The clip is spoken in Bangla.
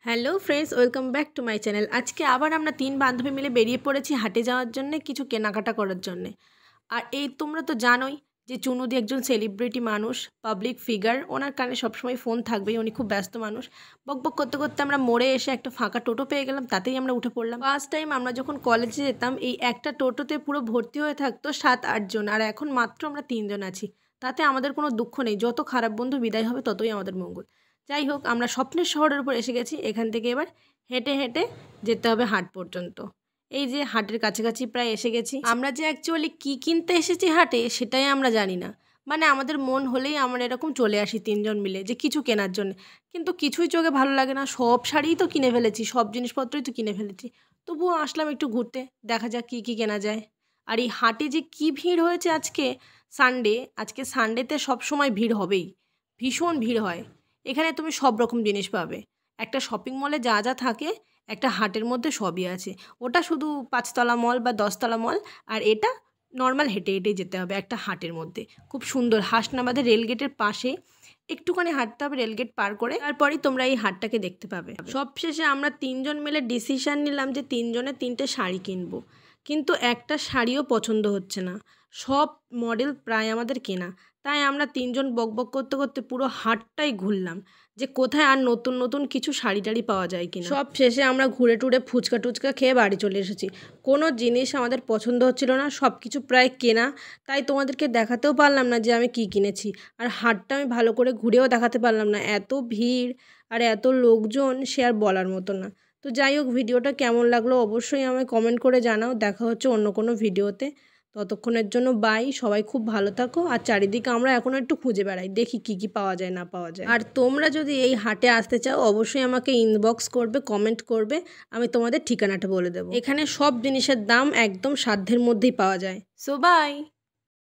Hello friends, welcome back to my channel. আজকে আবার আমরা 3 বান্ধবী মিলে বেরিয়ে পড়েছি হাটে যাওয়ার জন্য, কিছু কেনাকাটা করার জন্যে। আর এই তোমরা তো জানোই যে চুনুদি একজন সেলিব্রিটি মানুষ, পাবলিক ফিগার। ওনার কানে সবসময় ফোন থাকবেই, উনি খুব ব্যস্ত মানুষ। বকবক করতে করতে আমরা মোড়ে এসে একটা ফাঁকা টোটো পেয়ে গেলাম, তাতেই আমরা উঠে পড়লাম। ফার্স্ট টাইম আমরা যখন কলেজে যেতাম এই একটা টোটোতে পুরো ভর্তি হয়ে থাকতো 7-8 জন, আর এখন মাত্র আমরা 3 জন আছি। তাতে আমাদের কোনো দুঃখ নেই, যত খারাপ বন্ধু বিদায় হবে ততই আমাদের মঙ্গল। যাই হোক, আমরা স্বপ্নের শহরের উপর এসে গেছি। এখান থেকে এবার হেঁটে হেঁটে যেতে হবে হাট পর্যন্ত। এই যে হাটের কাছাকাছি প্রায় এসে গেছি। আমরা যে অ্যাকচুয়ালি কী কিনতে এসেছি হাটে সেটাই আমরা জানি না। মানে আমাদের মন হলেই আমরা এরকম চলে আসি 3 জন মিলে যে কিছু কেনার জন্য, কিন্তু কিছুই চোখে ভালো লাগে না। সব শাড়িই তো কিনে ফেলেছি, সব জিনিসপত্রই তো কিনে ফেলেছি, তবুও আসলাম একটু ঘুরতে, দেখা যাক কী কী কেনা যায়। আর এই হাটে যে কী ভিড় হয়েছে আজকে সানডে। আজকে সানডেতে সবসময় ভিড় হবেই, ভীষণ ভিড় হয়। এখানে তুমি সব রকম জিনিস পাবে। একটা শপিং মলে যা যা থাকে একটা হাটের মধ্যে সবই আছে। ওটা শুধু 5তলা মল বা 10তলা মল, আর এটা নর্মাল হেঁটে হেঁটে যেতে হবে একটা হাটের মধ্যে। খুব সুন্দর, হাসনাবাদের রেলগেটের পাশে একটুখানি হাঁটতে হবে রেলগেট পার করে, তারপরেই তোমরা এই হাটটাকে দেখতে পাবে। সবশেষে আমরা 3 জন মিলে ডিসিশান নিলাম যে 3 জনে 3টে শাড়ি কিনবো, কিন্তু একটা শাড়িও পছন্দ হচ্ছে না। সব মডেল প্রায় আমাদের কেনা, তাই আমরা 3 জন বকবক করতে করতে পুরো হাটটাই ঘুরলাম যে কোথায় আর নতুন নতুন কিছু শাড়ি টাড়ি পাওয়া যায় কিনা। সব শেষে আমরা ঘুরে টুরে ফুচকা টুচকা খেয়ে বাড়ি চলে এসেছি। কোনো জিনিস আমাদের পছন্দ হচ্ছিল না, সব কিছু প্রায় কেনা, তাই তোমাদেরকে দেখাতেও পারলাম না যে আমি কি কিনেছি। আর হাটটা আমি ভালো করে ঘুরেও দেখাতে পারলাম না, এত ভিড় আর এত লোকজন, সে আর বলার মতো না। তো যাই হোক, ভিডিওটা কেমন লাগলো অবশ্যই আমায় কমেন্ট করে জানাও। দেখা হচ্ছে অন্য কোনো ভিডিওতে। ততক্ষণের জন্য বাই, সবাই খুব ভালো থাকো। আর চারিদিকে আমরা এখন একটু খুঁজে বেড়াই, দেখি কি কি পাওয়া যায় না পাওয়া যায়। আর তোমরা যদি এই হাটে আসতে চাও অবশ্যই আমাকে ইনবক্স করবে, কমেন্ট করবে, আমি তোমাদের ঠিকানাটা বলে দেবো। এখানে সব জিনিসের দাম একদম সাধ্যের মধ্যেই পাওয়া যায়। So by.